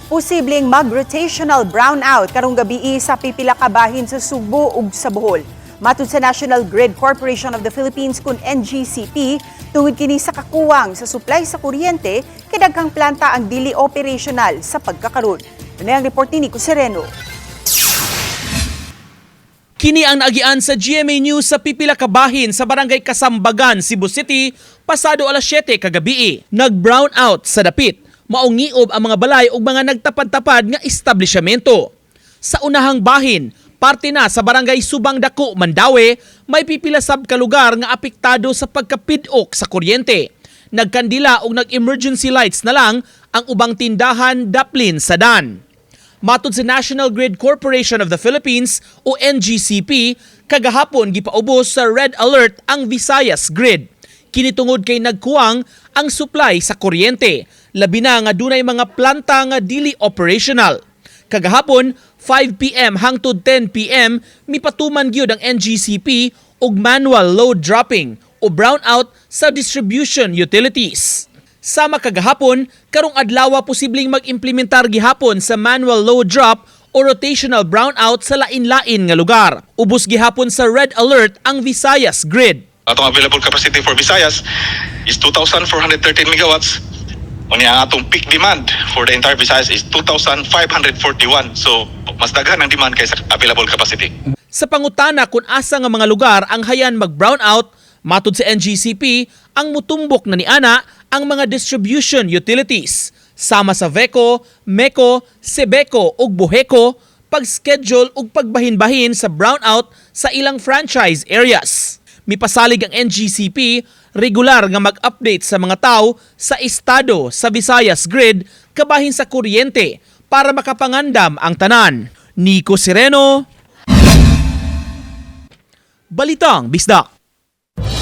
Posibleng mag-rotational brownout karong gabi sa pipila ka bahin sa Subo ug sa Bohol. Matud sa National Grid Corporation of the Philippines kun NGCP, tungod kini sa kakuwang sa supply sa kuryente, kay daghang planta ang dili operational sa pagkakaron. Ano ang report ni Nico Sereno? Kini ang naagian sa GMA News sa pipila ka bahin sa Barangay Kasambagan, Cebu City, pasado alas 7 kagabi. Nag-brownout sa dapit. Maungiob ang mga balay ug mga nagtapad-tapad nga establishmento. Sa unahang bahin, parte na sa Barangay Subang Dako, Mandaue, may pipila sab ka lugar nga apektado sa pagkapidok sa kuryente. Nagkandila ug nag-emergency lights na lang ang ubang tindahan daplin sa dan. Matud sa National Grid Corporation of the Philippines o NGCP, kagahapon gipaubos sa red alert ang Visayas Grid. Kinitungod kay nagkuwang ang supply sa kuryente, labi na nga dunay mga planta nga dili operational. Kagahapon, 5 p.m. hangtod 10 p.m. mipatuman gyud ang NGCP og manual load dropping o brownout sa distribution utilities. Sama kagahapon, karong adlaw posibleng mag-implementar gihapon sa manual load drop o rotational brownout sa lain-lain nga lugar. Ubos gihapon sa red alert ang Visayas Grid. Atong available capacity for Visayas is 2,413 megawatts. Unya ang atong peak demand for the entire Visayas is 2,541. So, mas daghan ang demand kaysa available capacity. Sa pangutana kung asa nga mga lugar ang hayan mag-brownout, matud sa NGCP, ang mutumbok na niana ang mga distribution utilities. Sama sa VECO, MECO, SEBECO ug BOHECO, pag-schedule ug pagbahin-bahin sa brownout sa ilang franchise areas. Mipasalig ang NGCP, regular nga mag-update sa mga tao sa estado sa Visayas Grid kabahin sa kuryente para makapangandam ang tanan. Nico Sereno, Balitang Bisdak.